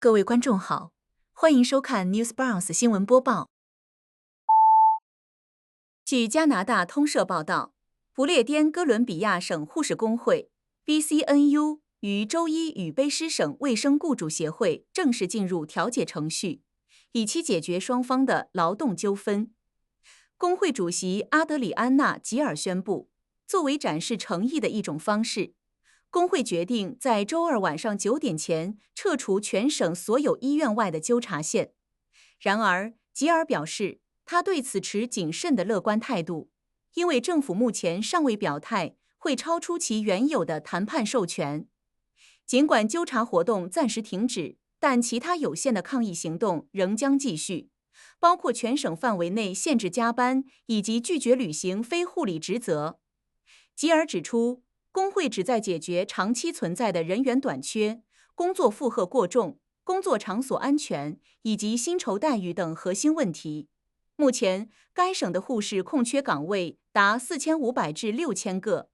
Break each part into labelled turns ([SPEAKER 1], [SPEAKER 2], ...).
[SPEAKER 1] 各位观众好，欢迎收看 Newsbrows 新闻播报。据加拿大通社报道，不列颠哥伦比亚省护士工会 BCNU 于周一与卑诗省卫生雇主协会正式进入调解程序，以期解决双方的劳动纠纷。工会主席阿德里安娜·吉尔宣布，作为展示诚意的一种方式，工会决定在周二晚上9点前撤除全省所有医院外的纠察线。然而，吉尔表示，他对此持谨慎的乐观态度，因为政府目前尚未表态会超出其原有的谈判授权。尽管纠察活动暂时停止，但其他有限的抗议行动仍将继续，包括全省范围内限制加班以及拒绝履行非护理职责。吉尔指出，工会旨在解决长期存在的人员短缺、工作负荷过重、工作场所安全以及薪酬待遇等核心问题。目前，该省的护士空缺岗位达4500至6000个。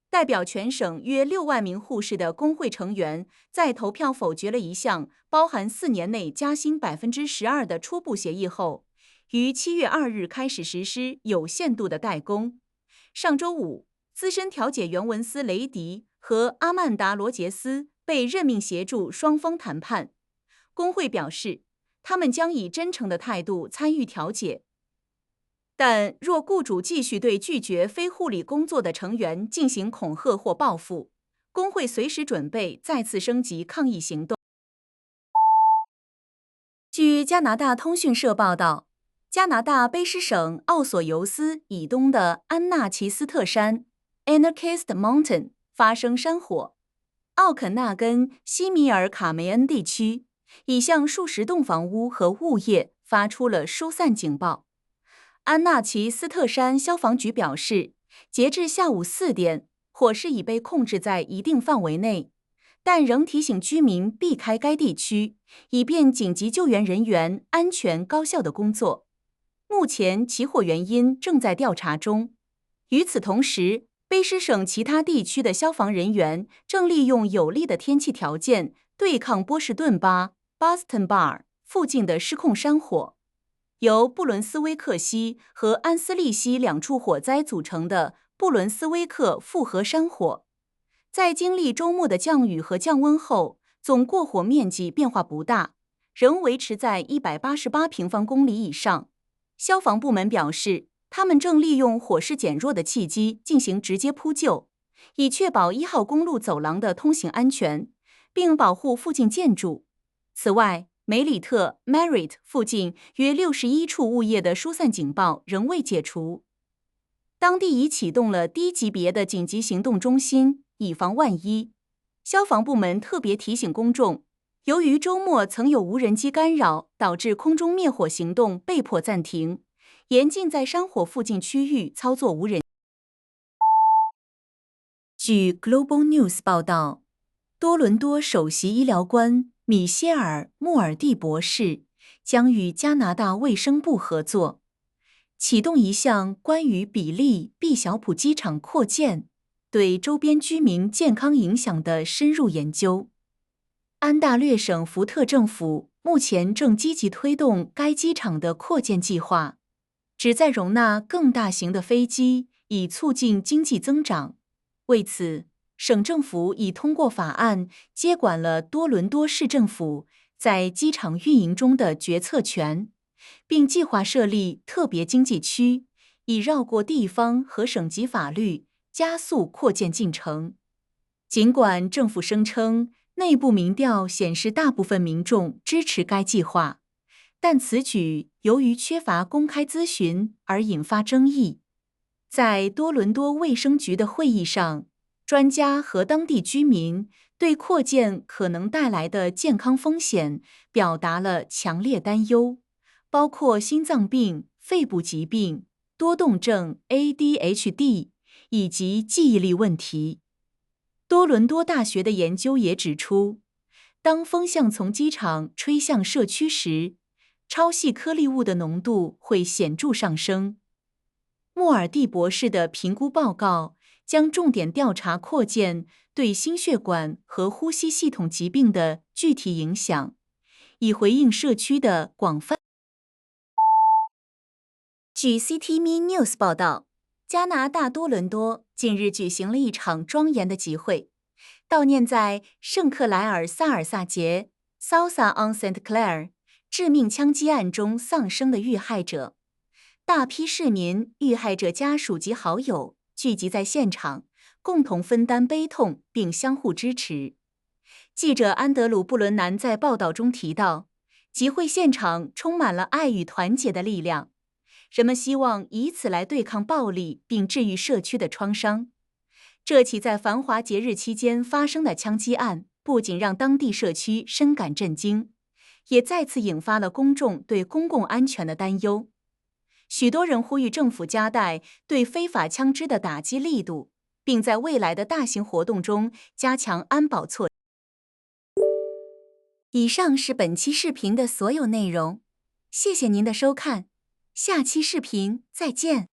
[SPEAKER 1] 代表全省约6万名护士的工会成员在投票否决了一项包含4年内加薪12%的初步协议后，于7月2日开始实施有限度的代工。上周五，资深调解员文斯·雷迪和阿曼达·罗杰斯被任命协助双方谈判。工会表示，他们将以真诚的态度参与调解。但若雇主继续对拒绝非护理工作的成员进行恐吓或报复，工会随时准备再次升级抗议行动。据加拿大通讯社报道，加拿大卑诗省奥索尤斯以东的安纳奇斯特山 （Anarchist Mountain） 发生山火，奥肯纳根西米尔卡梅恩地区已向数十栋房屋和物业发出了疏散警报。安纳奇斯特山消防局表示，截至下午4点，火势已被控制在一定范围内，但仍提醒居民避开该地区，以便紧急救援人员安全高效的工作。目前起火原因正在调查中。与此同时，卑诗省其他地区的消防人员正利用有利的天气条件对抗波士顿巴 （Boston Bar） 附近的失控山火。由布伦斯威克西和安斯利西2处火灾组成的布伦斯威克复合山火，在经历周末的降雨和降温后，总过火面积变化不大，仍维持在188平方公里以上。消防部门表示，他们正利用火势减弱的契机进行直接扑救，以确保1号公路走廊的通行安全，并保护附近建筑。此外，梅里特 （Merritt） 附近约61处物业的疏散警报仍未解除。当地已启动了低级别的紧急行动中心，以防万一。消防部门特别提醒公众，由于周末曾有无人机干扰，导致空中灭火行动被迫暂停，严禁在山火附近区域操作无人机。据 Global News 报道，多伦多首席医疗官米歇尔·穆尔蒂博士将与加拿大卫生部合作，启动一项关于比利 B 小浦机场扩建对周边居民健康影响的深入研究。安大略省福特政府目前正积极推动该机场的扩建计划，旨在容纳更大型的飞机，以促进经济增长。为此，省政府已通过法案接管了多伦多市政府在机场运营中的决策权，并计划设立特别经济区，以绕过地方和省级法律，加速扩建进程。尽管政府声称内部民调显示大部分民众支持该计划，但此举由于缺乏公开咨询而引发争议。在多伦多卫生局的会议上，专家和当地居民对扩建可能带来的健康风险表达了强烈担忧，包括心脏病、肺部疾病、多动症 ADHD 以及记忆力问题。多伦多大学的研究也指出，当风向从机场吹向社区时，超细颗粒物的浓度会显著上升。穆尔蒂博士的评估报告将重点调查扩建对心血管和呼吸系统疾病的具体影响，以回应社区的广泛。据 CTME News 报道，加拿大多伦多近日举行了一场庄严的集会，悼念在圣克莱尔萨尔萨节 （Salsa on St. Clair） 致命枪击案中丧生的遇害者。大批市民、遇害者家属及好友聚集在现场，共同分担悲痛并相互支持。记者安德鲁·布伦南在报道中提到，集会现场充满了爱与团结的力量，人们希望以此来对抗暴力并治愈社区的创伤。这起在繁华节日期间发生的枪击案，不仅让当地社区深感震惊，也再次引发了公众对公共安全的担忧。许多人呼吁政府加大对非法枪支的打击力度，并在未来的大型活动中加强安保措施。以上是本期视频的所有内容，谢谢您的收看，下期视频再见。